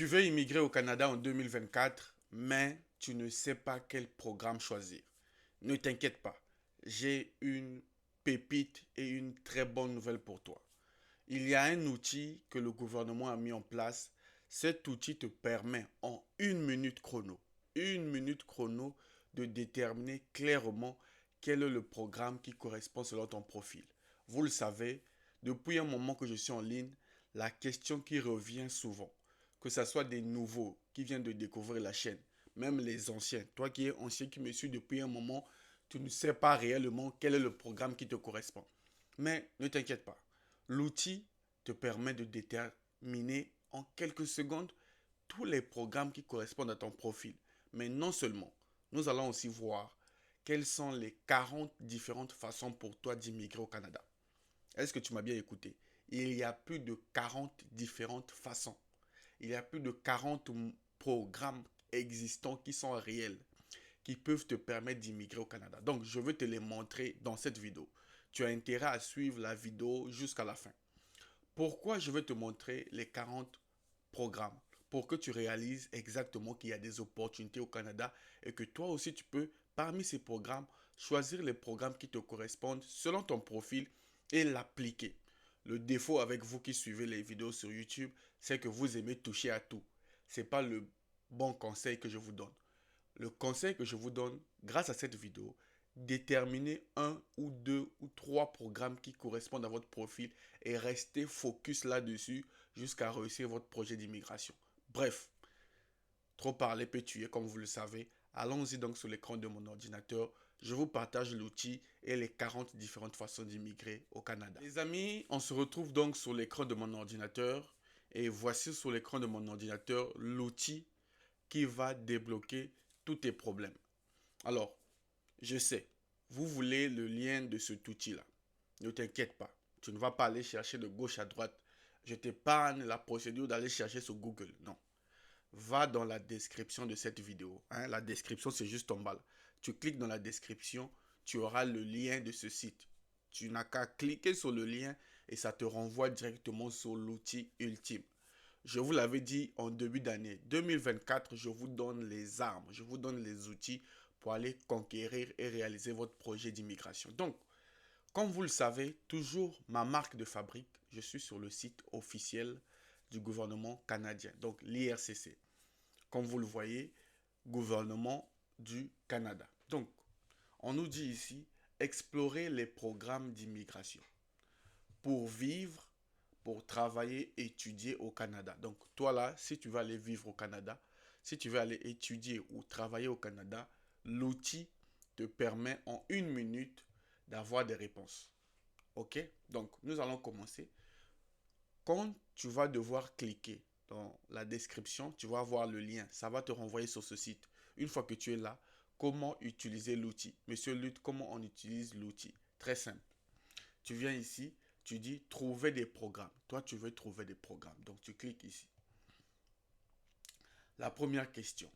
Tu veux immigrer au Canada en 2024, mais tu ne sais pas quel programme choisir. Ne t'inquiète pas, j'ai une pépite et une très bonne nouvelle pour toi. Il y a un outil que le gouvernement a mis en place. Cet outil te permet en une minute chrono, de déterminer clairement quel est le programme qui correspond selon ton profil. Vous le savez, depuis un moment que je suis en ligne, la question qui revient souvent, que ce soit des nouveaux qui viennent de découvrir la chaîne, même les anciens, toi qui es ancien qui me suis depuis un moment, tu ne sais pas réellement quel est le programme qui te correspond. Mais ne t'inquiète pas, l'outil te permet de déterminer en quelques secondes tous les programmes qui correspondent à ton profil. Mais non seulement, nous allons aussi voir quelles sont les 40 différentes façons pour toi d'immigrer au Canada. Est-ce que tu m'as bien écouté? Il y a plus de 40 différentes façons. Il y a plus de 40 programmes existants qui sont réels, qui peuvent te permettre d'immigrer au Canada. Donc, je veux te les montrer dans cette vidéo. Tu as intérêt à suivre la vidéo jusqu'à la fin. Pourquoi je veux te montrer les 40 programmes? Pour que tu réalises exactement qu'il y a des opportunités au Canada et que toi aussi tu peux, parmi ces programmes, choisir les programmes qui te correspondent selon ton profil et l'appliquer. Le défaut avec vous qui suivez les vidéos sur YouTube, c'est que vous aimez toucher à tout. Ce n'est pas le bon conseil que je vous donne. Le conseil que je vous donne, grâce à cette vidéo, déterminez un ou deux ou trois programmes qui correspondent à votre profil et restez focus là-dessus jusqu'à réussir votre projet d'immigration. Bref, trop parler peut tuer comme vous le savez. Allons-y donc sur l'écran de mon ordinateur. Je vous partage l'outil et les 40 différentes façons d'immigrer au Canada. Les amis, on se retrouve donc sur l'écran de mon ordinateur. Et voici sur l'écran de mon ordinateur l'outil qui va débloquer tous tes problèmes. Alors, je sais, vous voulez le lien de cet outil-là. Ne t'inquiète pas, tu ne vas pas aller chercher de gauche à droite. Je t'épargne la procédure d'aller chercher sur Google. Non. Va dans la description de cette vidéo. La description, c'est juste en bas. Là. Tu cliques dans la description, tu auras le lien de ce site. Tu n'as qu'à cliquer sur le lien et ça te renvoie directement sur l'outil ultime. Je vous l'avais dit en début d'année 2024, je vous donne les armes, je vous donne les outils pour aller conquérir et réaliser votre projet d'immigration. Donc, comme vous le savez, toujours ma marque de fabrique, je suis sur le site officiel du gouvernement canadien, donc l'IRCC. Comme vous le voyez, gouvernement du Canada. Donc, on nous dit ici, explorer les programmes d'immigration pour vivre, pour travailler, étudier au Canada. Donc, toi là, si tu veux aller vivre au Canada, si tu veux aller étudier ou travailler au Canada, l'outil te permet en une minute d'avoir des réponses. OK? Donc, nous allons commencer. Quand tu vas devoir cliquer dans la description, tu vas voir le lien. Ça va te renvoyer sur ce site. Une fois que tu es là, comment utiliser l'outil? Monsieur Lutte, comment on utilise l'outil? Très simple. Tu viens ici, tu dis trouver des programmes. Toi, tu veux trouver des programmes. Donc, tu cliques ici. La première question.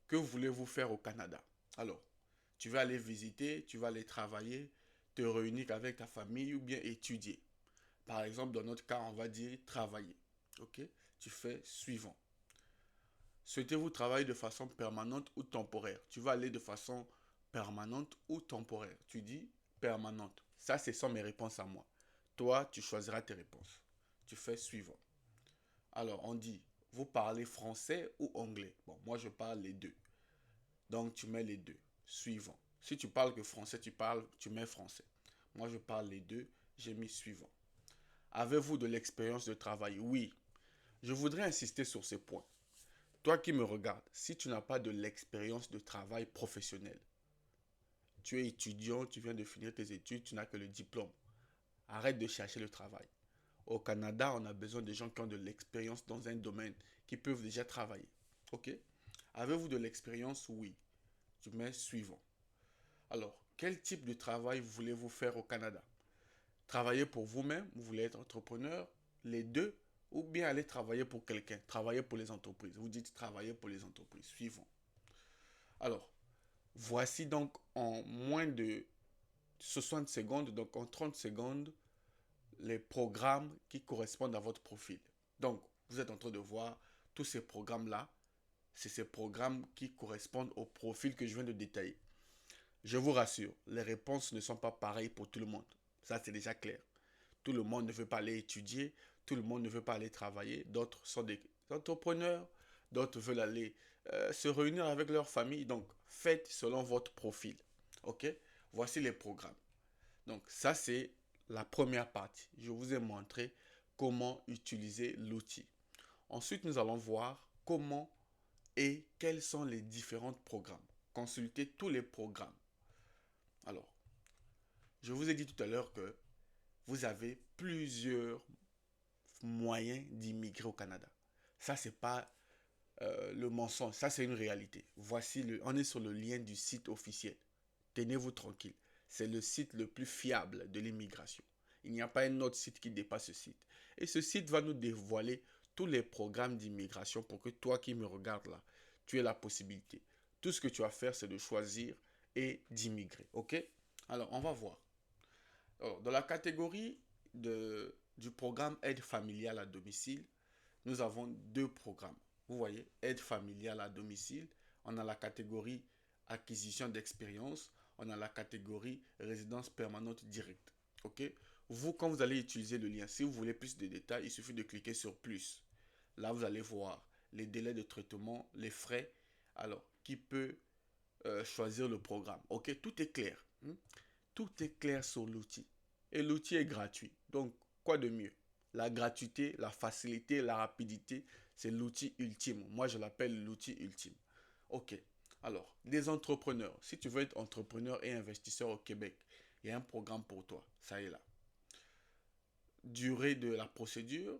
Que voulez-vous faire au Canada? Alors, tu vas aller visiter, tu vas aller travailler, te réunir avec ta famille ou bien étudier. Par exemple, dans notre cas, on va dire travailler. OK? Tu fais suivant. Souhaitez-vous travailler de façon permanente ou temporaire? Tu vas aller de façon permanente ou temporaire. Tu dis permanente. Ça, ce sont mes réponses à moi. Toi, tu choisiras tes réponses. Tu fais suivant. Alors, on dit, vous parlez français ou anglais? Bon, moi, je parle les deux. Donc, tu mets les deux. Suivant. Si tu parles que français, tu mets français. Moi, je parle les deux. J'ai mis suivant. Avez-vous de l'expérience de travail? Oui. Je voudrais insister sur ce point. Toi qui me regardes, si tu n'as pas de l'expérience de travail professionnel, tu es étudiant, tu viens de finir tes études, tu n'as que le diplôme. Arrête de chercher le travail. Au Canada, on a besoin de gens qui ont de l'expérience dans un domaine, qui peuvent déjà travailler. OK? Avez-vous de l'expérience? Oui. Tu mets suivant. Alors, quel type de travail voulez-vous faire au Canada? Travailler pour vous-même, vous voulez être entrepreneur, les deux, ou bien aller travailler pour quelqu'un, travailler pour les entreprises. Vous dites travailler pour les entreprises. Suivant. Alors, voici donc en moins de 60 secondes, donc en 30 secondes, les programmes qui correspondent à votre profil. Donc, vous êtes en train de voir tous ces programmes-là, c'est ces programmes qui correspondent au profil que je viens de détailler. Je vous rassure, les réponses ne sont pas pareilles pour tout le monde. Ça, c'est déjà clair. Tout le monde ne veut pas aller étudier, tout le monde ne veut pas aller travailler. D'autres sont des entrepreneurs, d'autres veulent aller se réunir avec leur famille. Donc, faites selon votre profil. OK? Voici les programmes. Donc, ça, c'est la première partie. Je vous ai montré comment utiliser l'outil. Ensuite, nous allons voir comment et quels sont les différents programmes. Consultez tous les programmes. Alors, je vous ai dit tout à l'heure que vous avez plusieurs moyens d'immigrer au Canada. Ça, c'est pas le mensonge, ça, c'est une réalité. On est sur le lien du site officiel. Tenez-vous tranquille. C'est le site le plus fiable de l'immigration. Il n'y a pas un autre site qui dépasse ce site. Et ce site va nous dévoiler tous les programmes d'immigration pour que toi qui me regardes là, tu aies la possibilité. Tout ce que tu as à faire, c'est de choisir et d'immigrer. OK? Alors, on va voir. Alors, dans la catégorie du programme aide familiale à domicile, nous avons deux programmes. Vous voyez, aide familiale à domicile. On a la catégorie acquisition d'expérience. On a la catégorie résidence permanente directe. OK? Vous, quand vous allez utiliser le lien, si vous voulez plus de détails, il suffit de cliquer sur plus. Là, vous allez voir les délais de traitement, les frais. Alors, qui peut choisir le programme? OK? Tout est clair. Tout est clair sur l'outil. Et l'outil est gratuit. Donc, quoi de mieux? La gratuité, la facilité, la rapidité, c'est l'outil ultime. Moi, je l'appelle l'outil ultime. OK. Alors, les entrepreneurs. Si tu veux être entrepreneur et investisseur au Québec, il y a un programme pour toi. Ça est là. Durée de la procédure,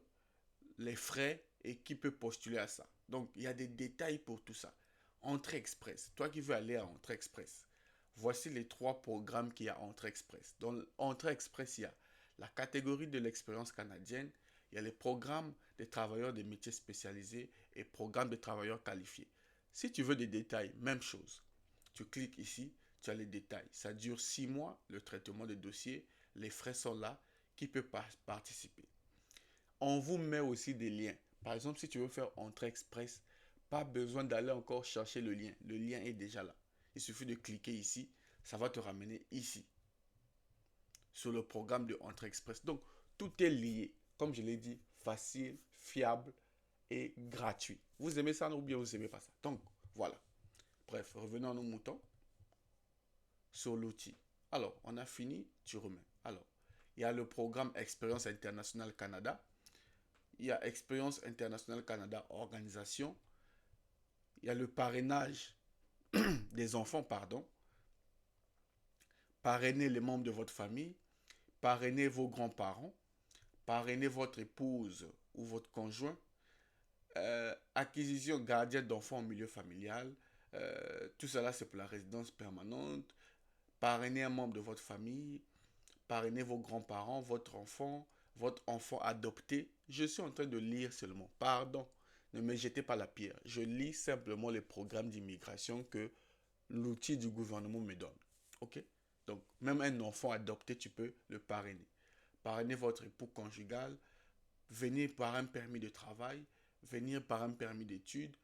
les frais et qui peut postuler à ça. Donc, il y a des détails pour tout ça. Entrée Express. Toi qui veux aller à Entrée Express, voici les trois programmes qu'il y a à Entrée Express. Dans Entrée Express, il y a la catégorie de l'expérience canadienne, il y a les programmes des travailleurs des métiers spécialisés et programmes de travailleurs qualifiés. Si tu veux des détails, même chose. Tu cliques ici, tu as les détails. Ça dure 6 mois, le traitement des dossiers, les frais sont là, qui peut participer. On vous met aussi des liens. Par exemple, si tu veux faire Entrée Express, pas besoin d'aller encore chercher le lien. Le lien est déjà là. Il suffit de cliquer ici, ça va te ramener ici, sur le programme de Entrée Express. Donc, tout est lié. Comme je l'ai dit, facile, fiable et gratuit. Vous aimez ça ou bien vous n'aimez pas ça? Donc, voilà. Bref, revenons à nos moutons sur l'outil. Alors, on a fini, tu remets. Alors, il y a le programme Expérience Internationale Canada. Il y a Expérience Internationale Canada Organisation. Il y a le parrainage des enfants, pardon. Parrainer les membres de votre famille. Parrainer vos grands-parents. Parrainer votre épouse ou votre conjoint. Acquisition gardien d'enfants au milieu familial. Tout cela, c'est pour la résidence permanente. Parrainer un membre de votre famille. Parrainer vos grands-parents, votre enfant adopté. Je suis en train de lire seulement. Pardon, ne me jetez pas la pierre. Je lis simplement les programmes d'immigration que l'outil du gouvernement me donne. OK? Donc, même un enfant adopté, tu peux le parrainer. Parrainer votre époux conjugal, venir par un permis de travail, venir par un permis d'études,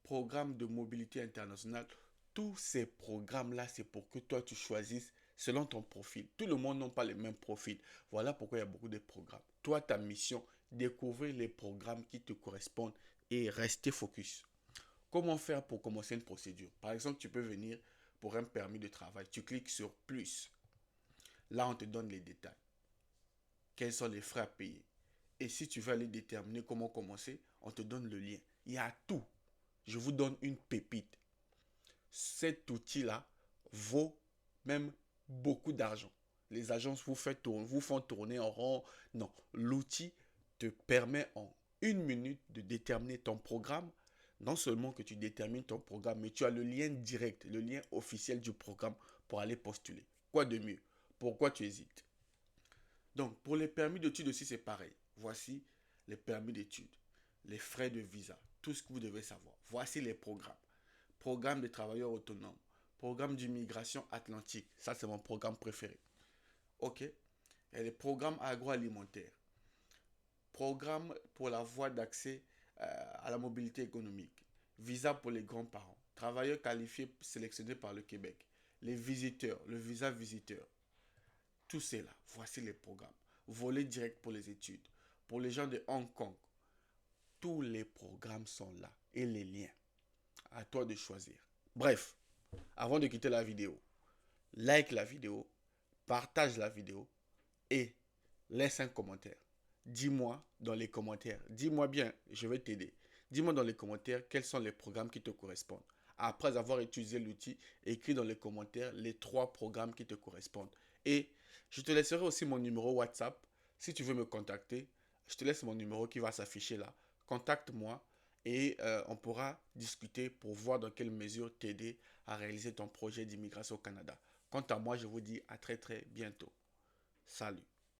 programme de mobilité internationale. Tous ces programmes-là, c'est pour que toi, tu choisisses selon ton profil. Tout le monde n'a pas les mêmes profils. Voilà pourquoi il y a beaucoup de programmes. Toi, ta mission, découvrir les programmes qui te correspondent et rester focus. Comment faire pour commencer une procédure? Par exemple, tu peux venir pour un permis de travail. Tu cliques sur plus. Là, on te donne les détails. Quels sont les frais à payer? Et si tu veux aller déterminer comment commencer, on te donne le lien. Il y a tout. Je vous donne une pépite. Cet outil-là vaut même beaucoup d'argent. Les agences vous font tourner en rond. Non, l'outil te permet en 1 minute de déterminer ton programme. Non seulement que tu détermines ton programme, mais tu as le lien direct, le lien officiel du programme pour aller postuler. Quoi de mieux? Pourquoi tu hésites? Donc, pour les permis d'études aussi, c'est pareil. Voici les permis d'études, les frais de visa, tout ce que vous devez savoir. Voici les programmes. Programme de travailleurs autonomes, programme d'immigration atlantique. Ça, c'est mon programme préféré. OK? Et les programmes agroalimentaires. Programme pour la voie d'accès à la mobilité économique, visa pour les grands-parents, travailleurs qualifiés sélectionnés par le Québec, les visiteurs, le visa visiteur. Tout cela, voici les programmes. Volet direct pour les études. Pour les gens de Hong Kong, tous les programmes sont là et les liens. À toi de choisir. Bref, avant de quitter la vidéo, like la vidéo, partage la vidéo et laisse un commentaire. Dis-moi dans les commentaires, dis-moi bien, je vais t'aider. Dis-moi dans les commentaires quels sont les programmes qui te correspondent. Après avoir utilisé l'outil, écris dans les commentaires les 3 programmes qui te correspondent. Et je te laisserai aussi mon numéro WhatsApp. Si tu veux me contacter, je te laisse mon numéro qui va s'afficher là. Contacte-moi et on pourra discuter pour voir dans quelle mesure t'aider à réaliser ton projet d'immigration au Canada. Quant à moi, je vous dis à très très bientôt. Salut.